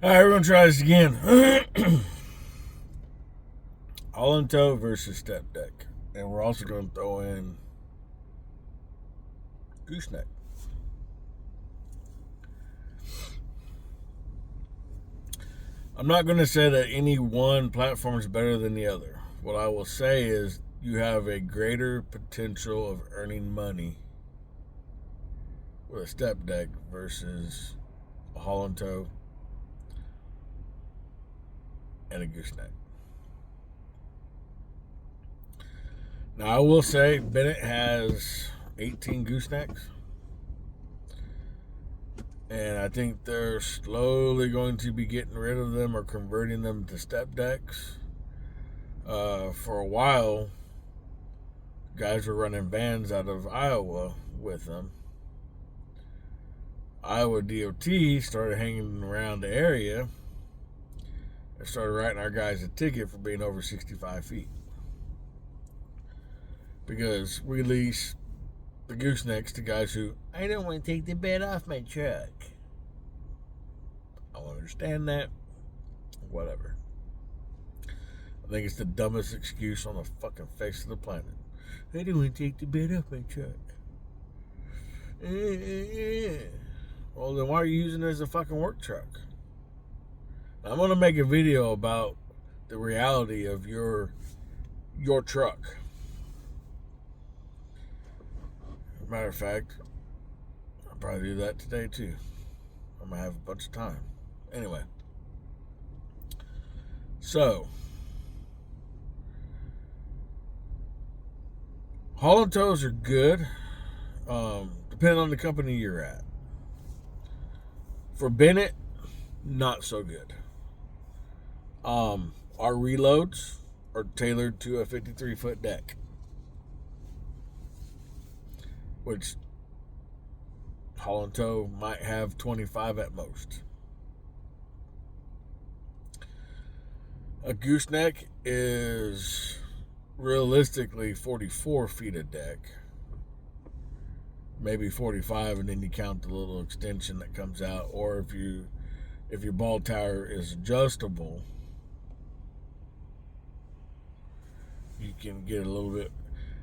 All right, we're going to try this again. All in tow versus step deck. And we're also going to throw in gooseneck. I'm not going to say that any one platform is better than the other. What I will say is you have a greater potential of earning money with a step deck versus a haul and tow and a gooseneck. Now, I will say Bennett has 18 goosenecks, and I think they're slowly going to be getting rid of them or converting them to step decks. For a while, guys were running vans out of Iowa with them. Iowa DOT started hanging around the area and started writing our guys a ticket for being over 65 feet. Because we lease the goosenecks to guys who, I don't want to take the bed off my truck. I don't understand that. Whatever. I think it's the dumbest excuse on the fucking face of the planet. I don't want to take the bed off my truck. Well, then why are you using it as a fucking work truck? I'm going to make a video about the reality of your truck. Matter of fact, I'll probably do that today too. I'm going to have a bunch of time. Anyway. So, haul and tows are good, depending on the company you're at. For Bennett, not so good. Our reloads are tailored to a 53-foot deck, which haul and tow might have 25 at most. A gooseneck is realistically 44 feet of deck, maybe 45, and then you count the little extension that comes out. Or if your ball tower is adjustable, you can get a little bit.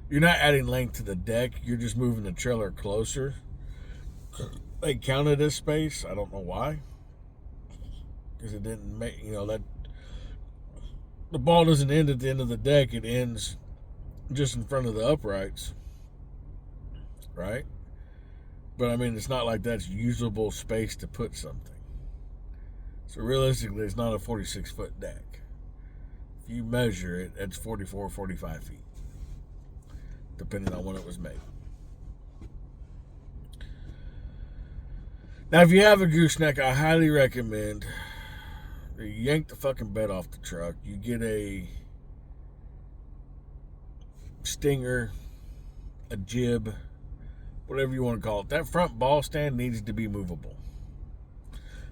You're not adding length to the deck, you're just moving the trailer closer. They counted as space. I don't know why, because it didn't make, that the ball doesn't end at the end of the deck, it ends just in front of the uprights, right? But I mean, it's not like that's usable space to put something. So realistically, it's not a 46-foot deck. If you measure it, it's 44, 45 feet, depending on when it was made. Now, if you have a gooseneck, I highly recommend you yank the fucking bed off the truck. You get a stinger, a jib, whatever you want to call it. That front ball stand needs to be movable.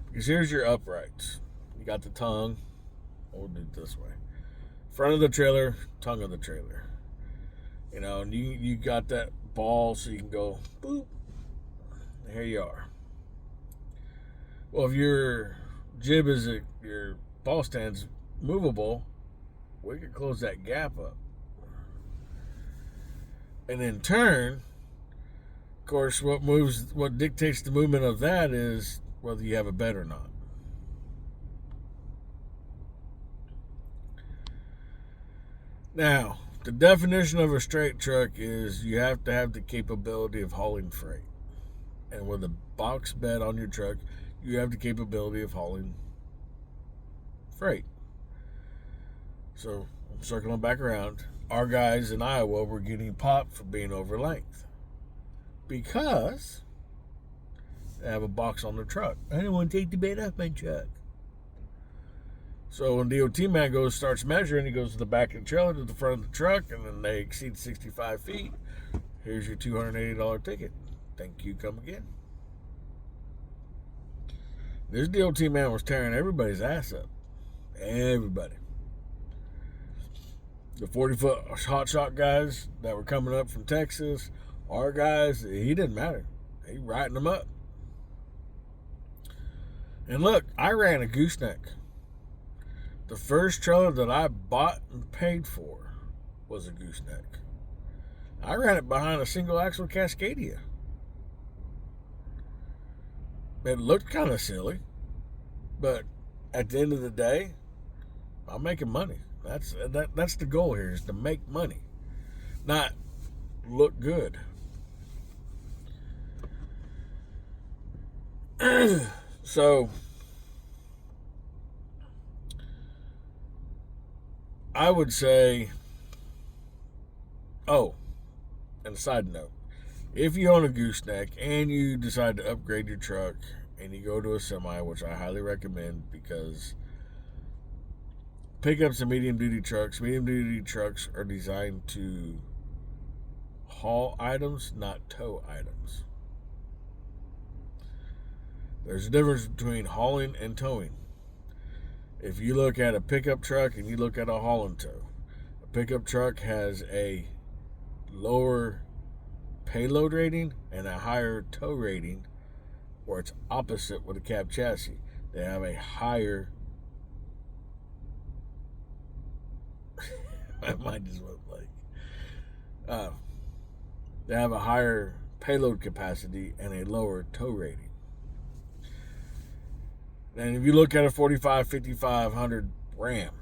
Because here's your uprights. You got the tongue. We'll do it this way. Front of the trailer, tongue of the trailer. And you got that ball so you can go, boop. Here you are. Well, if your jib your ball stand's movable, we can close that gap up. And in turn, of course, what dictates the movement of that is whether you have a bed or not. Now, the definition of a straight truck is you have to have the capability of hauling freight. And with a box bed on your truck, you have the capability of hauling freight. So, I'm circling back around. Our guys in Iowa were getting popped for being over length because they have a box on their truck. I don't want to take the bed off my truck. So when DOT man starts measuring, he goes to the back of the trailer to the front of the truck, and then they exceed 65 feet. Here's your $280 ticket. Thank you, come again. This DOT man was tearing everybody's ass up. Everybody. The 40-foot hotshot guys that were coming up from Texas, our guys, he didn't matter. He riding them up. And look, I ran a gooseneck. The first trailer that I bought and paid for was a gooseneck. I ran it behind a single axle Cascadia. It looked kind of silly, but at the end of the day, I'm making money. That's the goal here, is to make money, not look good. So I would say, oh, and a side note, if you own a gooseneck and you decide to upgrade your truck and you go to a semi, which I highly recommend, because pickups and medium duty trucks are designed to haul items, not tow items. There's a difference between hauling and towing. If you look at a pickup truck and you look at a haul and tow, a pickup truck has a lower payload rating and a higher tow rating, or it's opposite with a cab chassis. They have a higher my mind just went like they have a higher payload capacity and a lower tow rating. And if you look at a 45, 5500 Ram,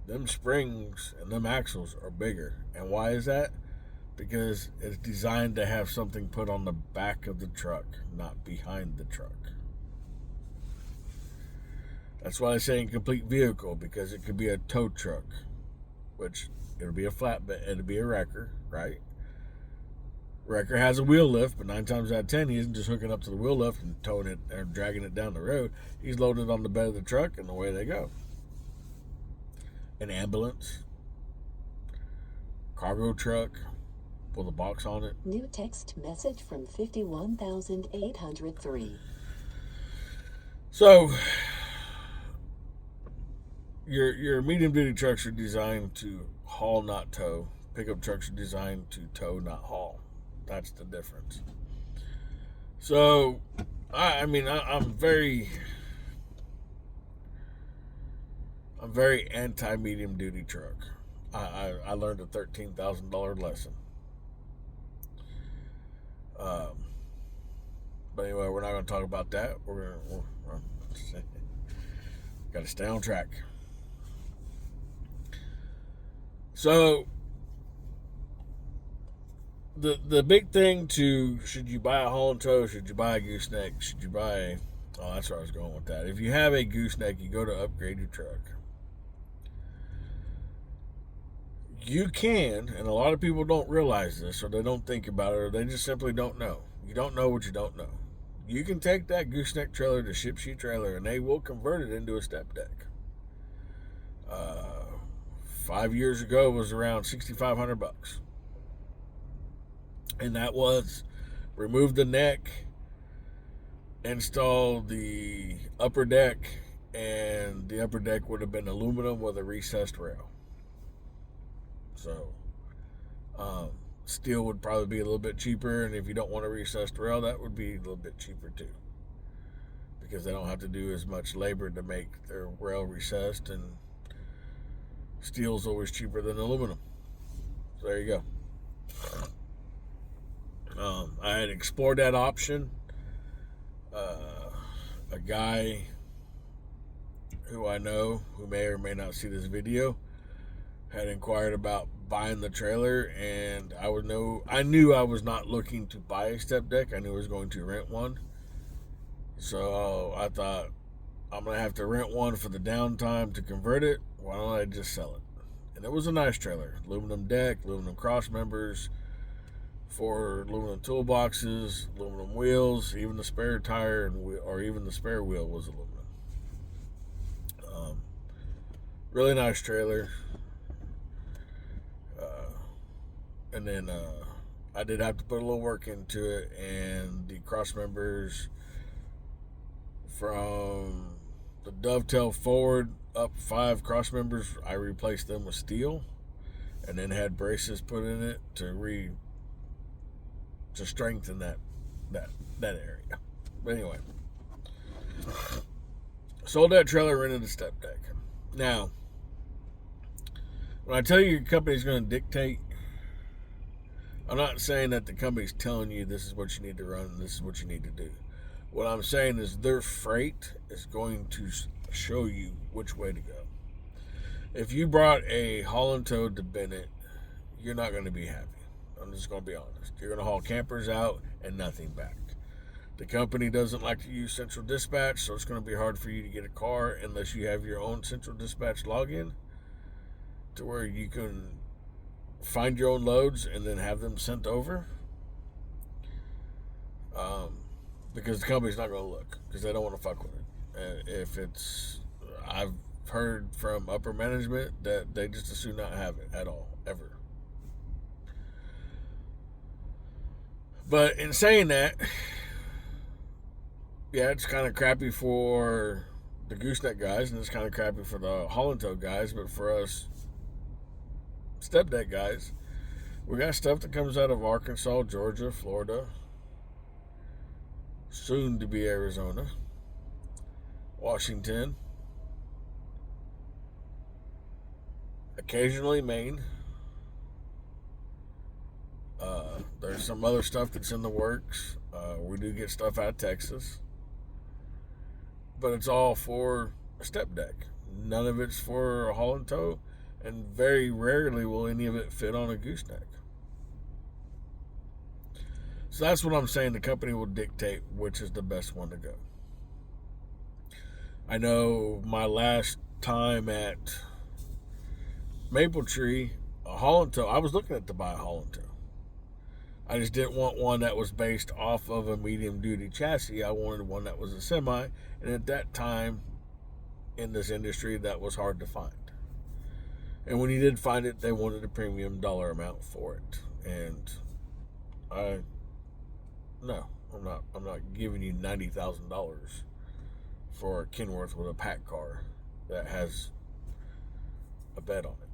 them springs and them axles are bigger. And why is that? Because it's designed to have something put on the back of the truck, not behind the truck. That's why I say incomplete vehicle, because it could be a tow truck, which it'll be a flatbed, it'll be a wrecker, right? Wrecker has a wheel lift, but 9 times out of 10, he isn't just hooking up to the wheel lift and towing it or dragging it down the road. He's loading it on the bed of the truck, and away they go. An ambulance, cargo truck with a box on it. New text message from 51,803. So, your medium duty trucks are designed to haul, not tow. Pickup trucks are designed to tow, not haul. That's the difference. So, I'm very anti medium duty truck. I learned a $13,000 lesson. But anyway, we're not going to talk about that. We're got to stay on track. So, the big thing to, should you buy a haul and tow, should you buy a gooseneck, should you buy, oh, that's where I was going with that. If you have a gooseneck, you go to upgrade your truck. You can, and a lot of people don't realize this, or they don't think about it, or they just simply don't know. You don't know what you don't know. You can take that gooseneck trailer to ship sheet trailer, and they will convert it into a step deck. 5 years ago, it was around $6,500, and that was remove the neck, install the upper deck, and the upper deck would have been aluminum with a recessed rail. So, steel would probably be a little bit cheaper, and if you don't want a recessed rail, that would be a little bit cheaper too, because they don't have to do as much labor to make their rail recessed, and steel's always cheaper than aluminum. So there you go. I had explored that option. A guy who I know, who may or may not see this video, had inquired about buying the trailer, and I knew I was not looking to buy a step deck. I knew I was going to rent one. So I thought, I'm going to have to rent one for the downtime to convert it. Why don't I just sell it? And it was a nice trailer. Aluminum deck, aluminum cross members, 4 aluminum toolboxes, aluminum wheels, even the spare tire or even the spare wheel was aluminum. Really nice trailer. And then I did have to put a little work into it, and the cross members from the dovetail forward up 5 cross members, I replaced them with steel, and then had braces put in it to strengthen that area. But anyway, Sold that trailer, rented a step deck. Now, when I tell you your company's going to dictate, I'm not saying that the company's telling you this is what you need to run and this is what you need to do. What I'm saying is their freight is going to show you which way to go. If you brought a Holland Toad to Bennett, you're not going to be happy. I'm just going to be honest. You're going to haul campers out and nothing back. The company doesn't like to use Central Dispatch, so it's going to be hard for you to get a car unless you have your own Central Dispatch login to where you can find your own loads and then have them sent over. Because the company's not going to look because they don't want to fuck with it. If it's, I've heard from upper management that they just assume not have it at all, ever. But in saying that, yeah, it's kind of crappy for the gooseneck guys, and it's kind of crappy for the Holland Toad guys. But for us step deck guys, we got stuff that comes out of Arkansas, Georgia, Florida, soon to be Arizona, Washington, occasionally Maine. There's some other stuff that's in the works. We do get stuff out of Texas, but it's all for a step deck. None of it's for a Holland Tow, and very rarely will any of it fit on a gooseneck. So that's what I'm saying. The company will dictate which is the best one to go. I know my last time at Maple Tree, a Holland Tow, I was looking at to buy a Holland Tow. I just didn't want one that was based off of a medium duty chassis. I wanted one that was a semi, and at that time in this industry, that was hard to find. And when you did find it, they wanted a premium dollar amount for it. And I'm not giving you $90,000 for a Kenworth with a pack car that has a bed on it.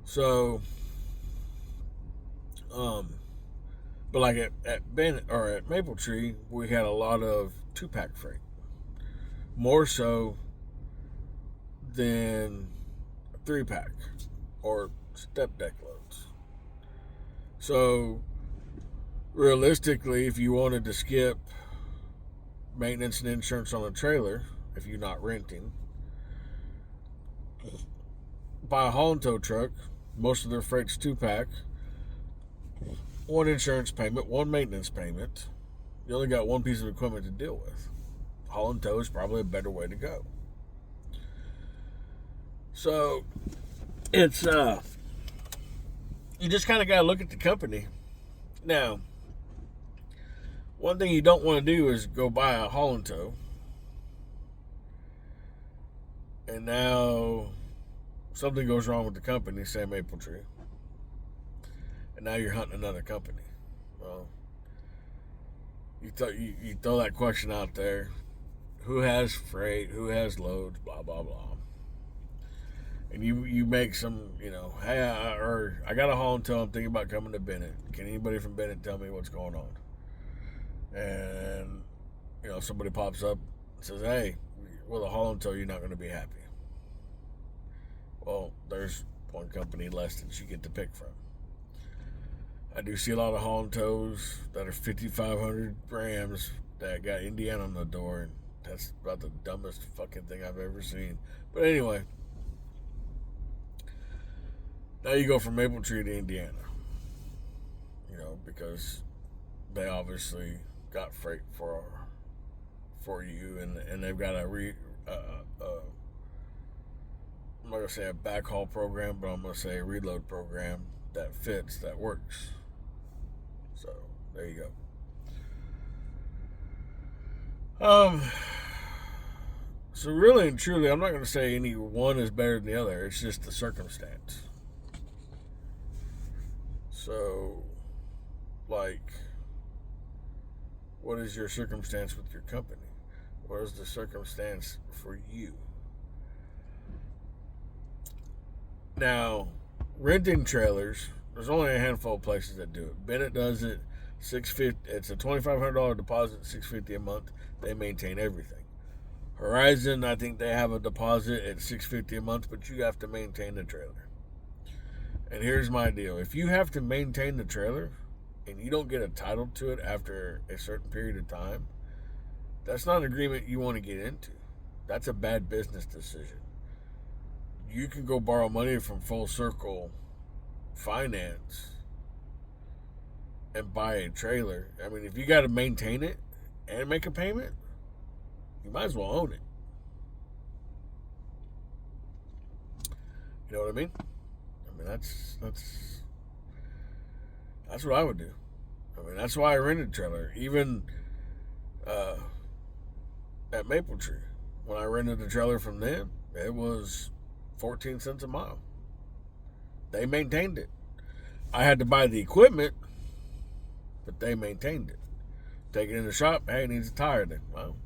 So, but like at Bennett or at Maple Tree, we had a lot of 2-pack freight, more so than a 3-pack or step deck loads. So realistically, if you wanted to skip maintenance and insurance on a trailer, if you're not renting, buy a Holland Tow truck. Most of their freight's 2-pack. 1 insurance payment, 1 maintenance payment. You only got 1 piece of equipment to deal with. Holland Tow is probably a better way to go. So it's you just kind of got to look at the company. Now, one thing you don't want to do is go buy a Holland Tow, and now something goes wrong with the company, say Maple Tree, and now you're hunting another company. Well, you throw that question out there: who has freight? Who has loads? Blah blah blah. And you make some, hey, I got a Holland Tow. I'm thinking about coming to Bennett. Can anybody from Bennett tell me what's going on? And somebody pops up and says, hey, with a Holland Tow, you're not going to be happy. Well, there's one company less that you get to pick from. I do see a lot of Holland Tows that are 5,500 grams that got Indiana on the door, and that's about the dumbest fucking thing I've ever seen. But anyway, now you go from Maple Tree to Indiana, because they obviously got freight for you, and they've got I'm not going to say a backhaul program, but I'm going to say a reload program that fits, that works. So, there you go. So really and truly, I'm not going to say any one is better than the other. It's just the circumstance. So, what is your circumstance with your company? What is the circumstance for you? Now, renting trailers, there's only a handful of places that do it. Bennett does it. $650. It's a $2,500 deposit, $650 a month. They maintain everything. Horizon, I think they have a deposit at $650 a month, but you have to maintain the trailer. And here's my deal: if you have to maintain the trailer and you don't get a title to it after a certain period of time, that's not an agreement you want to get into. That's a bad business decision. You can go borrow money from Full Circle Finance and buy a trailer. I mean, if you got to maintain it and make a payment, you might as well own it. You know what I mean? I mean, that's what I would do. I mean, that's why I rented a trailer. Even at Maple Tree, when I rented the trailer from them, it was 14 cents a mile. They maintained it. I had to buy the equipment, but they maintained it. Take it in the shop. Hey, it needs a tire. Then, well,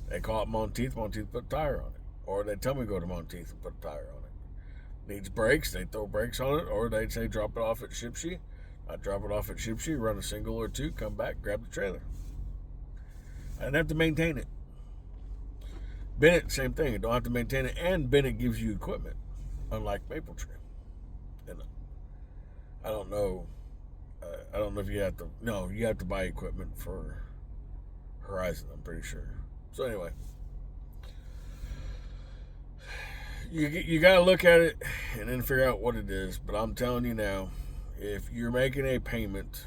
they call it Monteith. Monteith put a tire on it, or they tell me to go to Monteith and put a tire on it. Needs brakes. They throw brakes on it, or they'd say drop it off at Shipshe. I'd drop it off at Shipshe, run a single or two, come back, grab the trailer. I didn't have to maintain it. Bennett, same thing. You don't have to maintain it, and Bennett gives you equipment, unlike Maple Tree. And I don't know. I don't know if you have to. No, you have to buy equipment for Horizon, I'm pretty sure. So anyway, you got to look at it and then figure out what it is. But I'm telling you now, if you're making a payment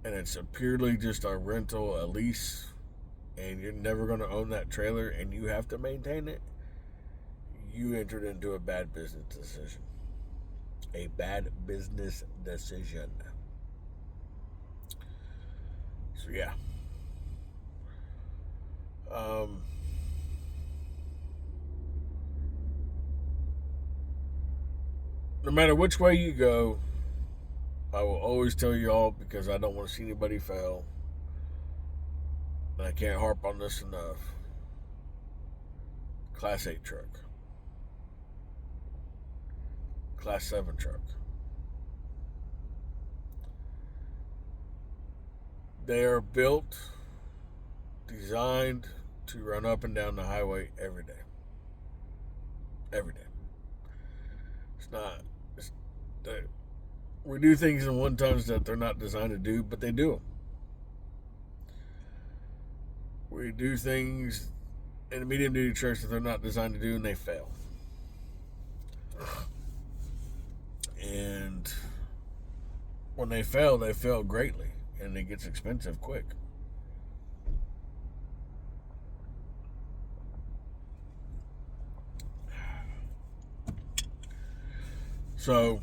and it's purely just a rental, a lease, and you're never going to own that trailer and you have to maintain it, you entered into a bad business decision. A bad business decision. So yeah. No matter which way you go, I will always tell you all, because I don't want to see anybody fail, and I can't harp on this enough. Class 8 truck. Class 7 truck. They are built, designed to run up and down the highway every day. Every day. It's not. We do things in 1 tons that they're not designed to do, but they do them. We do things in a medium duty trucks that they're not designed to do, and they fail. And when they fail greatly, and it gets expensive quick. So,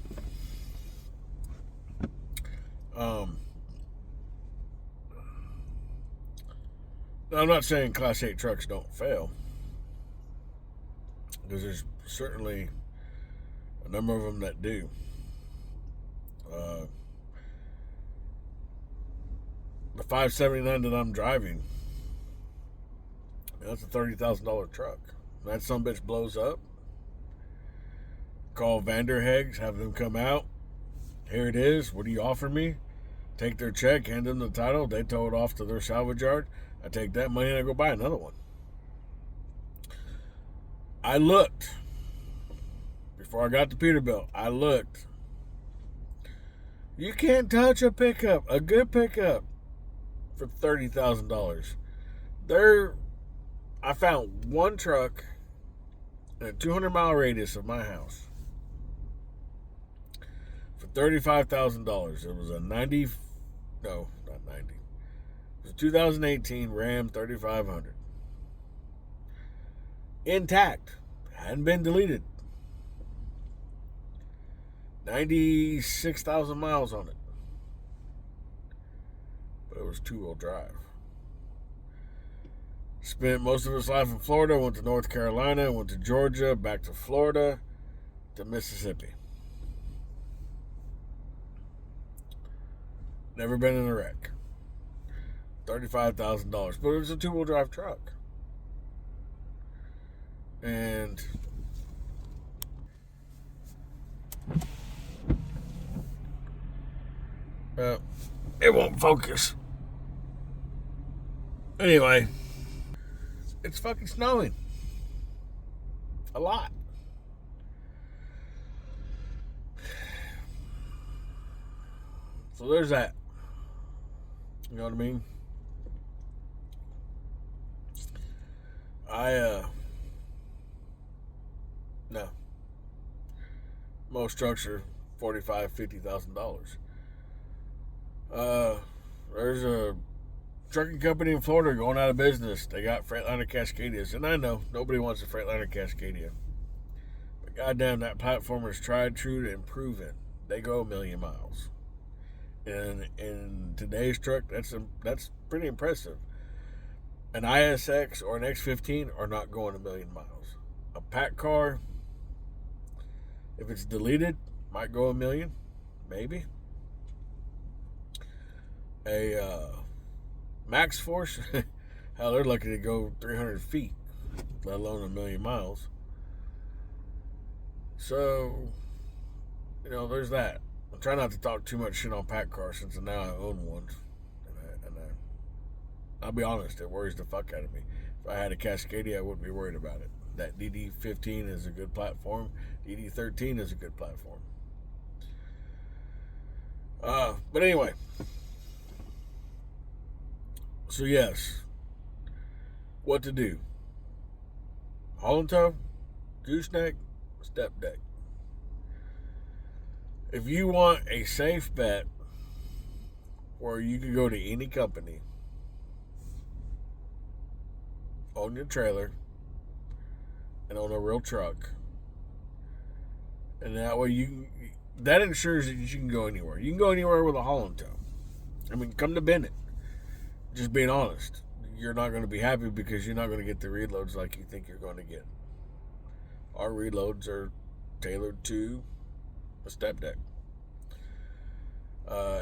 I'm not saying Class 8 trucks don't fail, because there's certainly a number of them that do. The 579 that I'm driving, that's a $30,000 truck. That sumbitch blows up. Call Vanderhags, have them come out. Here it is. What do you offer me? Take their check, hand them the title. They tow it off to their salvage yard. I take that money and I go buy another one. I looked. Before I got to Peterbilt, I looked. You can't touch a pickup, a good pickup, for $30,000. I found one truck in a 200-mile radius of my house for $35,000. It was a 90, no, not 90. It was a 2018 Ram 3500. Intact. Hadn't been deleted. 96,000 miles on it. But it was 2-wheel drive. Spent most of his life in Florida, went to North Carolina, went to Georgia, back to Florida, to Mississippi. Never been in a wreck. $35,000. But it was a 2-wheel drive truck. And It won't focus. Anyway, it's fucking snowing. A lot. So there's that. You know what I mean? No. Most trucks are $45,000-$50,000. There's a trucking company in Florida going out of business. They got Freightliner Cascadias, and I know nobody wants a Freightliner Cascadia, but goddamn, that platform is tried, true, and proven. They go 1,000,000 miles, and in today's truck, that's pretty impressive. An ISX or an X15 are not going 1,000,000 miles. A pack car, if it's deleted, might go 1,000,000, maybe. A Max Force, hell, they're lucky to go 300 feet, let alone 1,000,000 miles. So, there's that. I'm trying not to talk too much shit on pack cars since now I own one. I'll be honest, it worries the fuck out of me. If I had a Cascadia, I wouldn't be worried about it. That DD15 is a good platform. DD13 is a good platform. But anyway. So yes. What to do? Haul and tow, gooseneck, step deck. If you want a safe bet where you can go to any company, own your trailer, and own a real truck, and that way that ensures that you can go anywhere. You can go anywhere with a haul and tow. I mean, come to Bennett. Just being honest, you're not going to be happy because you're not going to get the reloads like you think you're going to get. Our reloads are tailored to a step deck.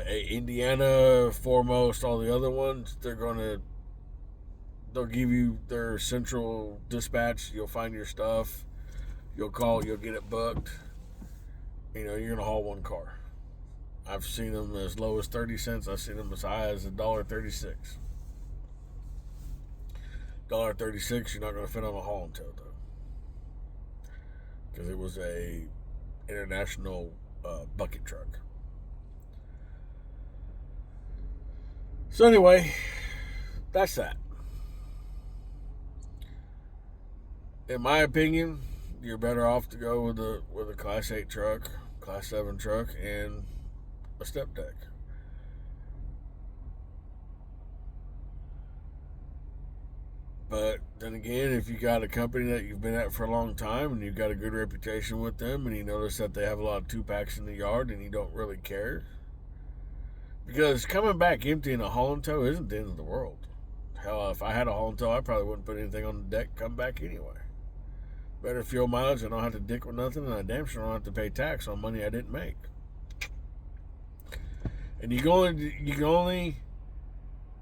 Indiana, foremost, all the other ones, they'll give you their central dispatch. You'll find your stuff. You'll call. You'll get it booked. You're going to haul one car. I've seen them as low as 30 cents. I've seen them as high as $1.36. $1.36, you're not going to fit on a haul and tow, though. Because it was a international bucket truck. So anyway, that's that. In my opinion, you're better off to go with a Class 8 truck, Class 7 truck, and a step deck. But then again, if you got a company that you've been at for a long time and you've got a good reputation with them and you notice that they have a lot of 2-packs in the yard and you don't really care, because coming back empty in a haul and tow isn't the end of the world. Hell, if I had a haul and tow, I probably wouldn't put anything on the deck, come back anyway. Better fuel mileage, I don't have to dick with nothing, and I damn sure don't have to pay tax on money I didn't make. And you can only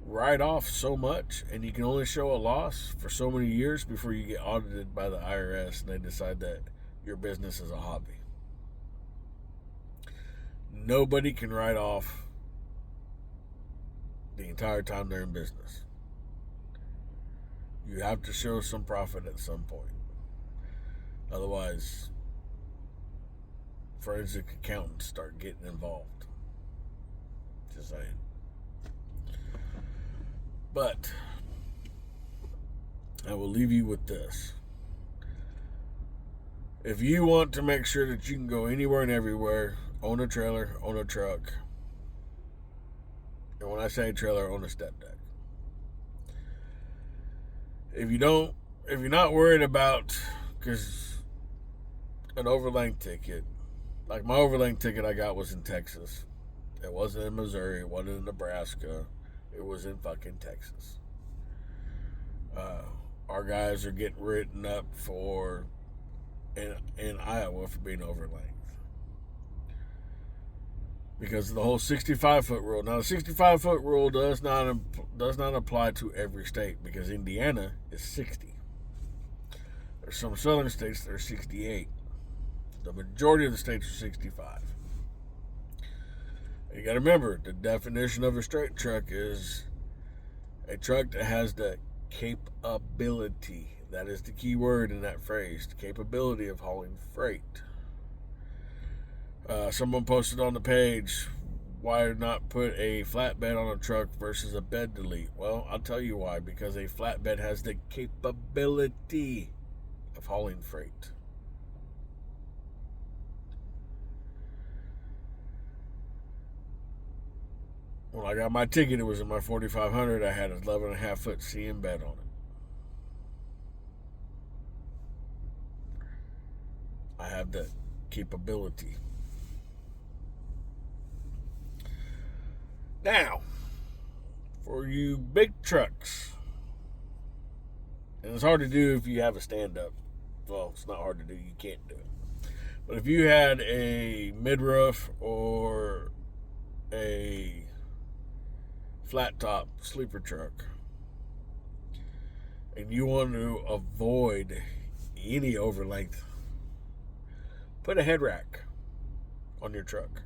write off so much, and you can only show a loss for so many years before you get audited by the IRS and they decide that your business is a hobby. Nobody can write off the entire time they're in business. You have to show some profit at some point. Otherwise, forensic accountants start getting involved. Just saying. But I will leave you with this. If you want to make sure that you can go anywhere and everywhere, own a trailer, own a truck. And when I say trailer, own a step deck. If you're not worried about, because an overland ticket, like my overland ticket I got was in Texas. It wasn't in Missouri. It wasn't in Nebraska. It was in fucking Texas. Our guys are getting written up in Iowa for being overland. Because of the whole 65-foot rule. Now, the 65-foot rule does not apply to every state because Indiana is 60. There's some southern states that are 68. The majority of the states are 65. You got to remember, the definition of a straight truck is a truck that has the capability. That is the key word in that phrase, the capability of hauling freight. Someone posted on the page, why not put a flatbed on a truck versus a bed delete? Well, I'll tell you why. Because a flatbed has the capability of hauling freight. When I got my ticket, it was in my 4500. I had an 11.5-foot CM bed on it. I have that capability. Now, for you big trucks, and it's hard to do if you have a stand-up. Well, it's not hard to do. You can't do it. But if you had a mid-roof or a flat-top sleeper truck, and you want to avoid any overlength, put a head rack on your truck.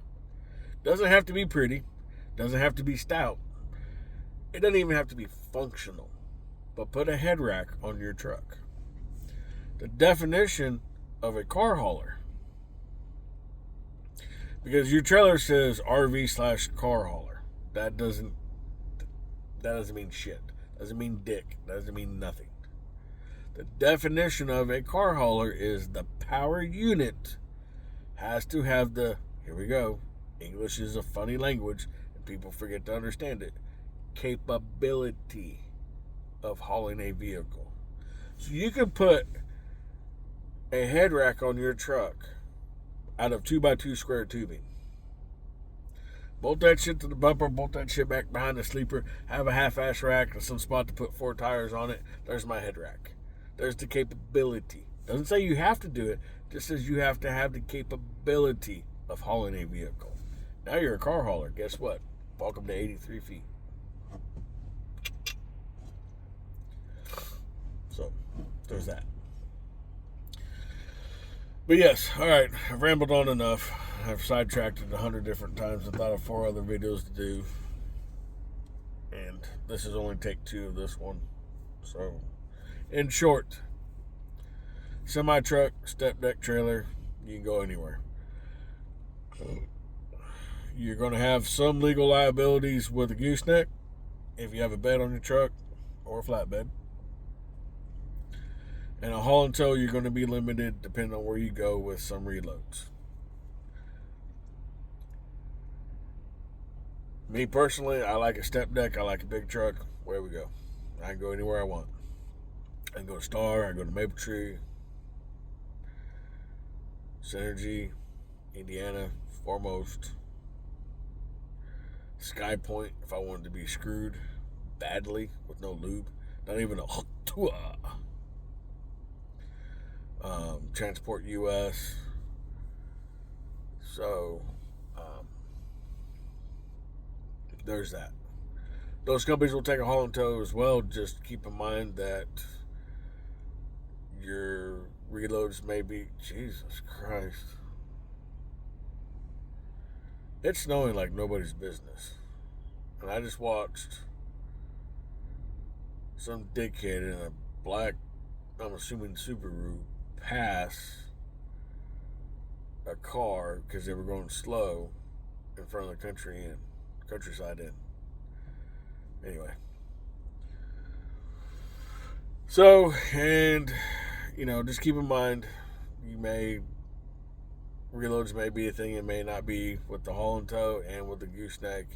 Doesn't have to be pretty. Doesn't have to be stout. It doesn't even have to be functional. But put a head rack on your truck. The definition of a car hauler, because your trailer says RV/car hauler. That doesn't mean shit. Doesn't mean dick. Doesn't mean nothing. The definition of a car hauler is the power unit has to have the, here we go, English is a funny language and people forget to understand it, capability of hauling a vehicle. So you can put a head rack on your truck out of 2x2 square tubing. Bolt that shit to the bumper, bolt that shit back behind the sleeper, have a half-ass rack and some spot to put 4 tires on it. There's my head rack. There's the capability. Doesn't say you have to do it, just says you have to have the capability of hauling a vehicle. Now you're a car hauler. Guess what? Welcome to 83 feet. So, there's that. But yes, alright, I've rambled on enough. I've sidetracked it 100 different times. I thought of 4 other videos to do. And this is only take 2 of this one. So, in short, semi-truck, step deck trailer, you can go anywhere. You're going to have some legal liabilities with a gooseneck if you have a bed on your truck or a flatbed. And a haul and tow, you're going to be limited depending on where you go with some reloads. Me personally, I like a step deck. I like a big truck. Where we go. I can go anywhere I want. I can go to Star. I can go to Maple Tree. Synergy. Indiana. Foremost. Sky Point if I wanted to be screwed badly with no lube. Not even a Transport US. So, there's that. Those companies will take a haul and tow as well. Just keep in mind that your reloads may be, Jesus Christ. It's snowing like nobody's business. And I just watched some dickhead in a black, I'm assuming Subaru, pass a car because they were going slow in front of the countryside inn. Anyway. So, and, just keep in mind, reloads may be a thing, it may not be with the haul and tow and with the gooseneck.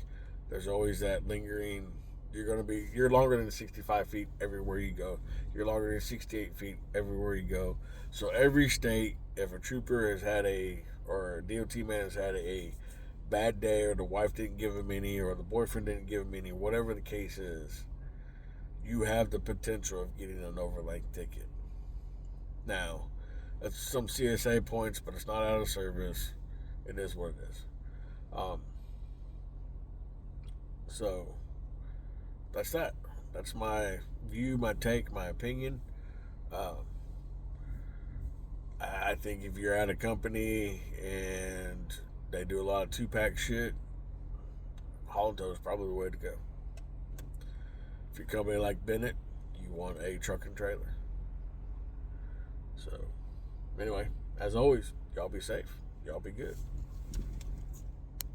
There's always that lingering, you're longer than 65 feet everywhere you go. You're longer than 68 feet everywhere you go. So every state, if a trooper has had or a DOT man has had a bad day, or the wife didn't give him any, or the boyfriend didn't give him any, whatever the case is, you have the potential of getting an overlength ticket. Now, that's some CSA points, but it's not out of service. It is what it is. So, that's that. That's my view, my take, my opinion. I think if you're at a company and they do a lot of 2-pack shit, haul and tow is probably the way to go. If you're a company like Bennett, you want a truck and trailer. So, anyway, as always, y'all be safe. Y'all be good.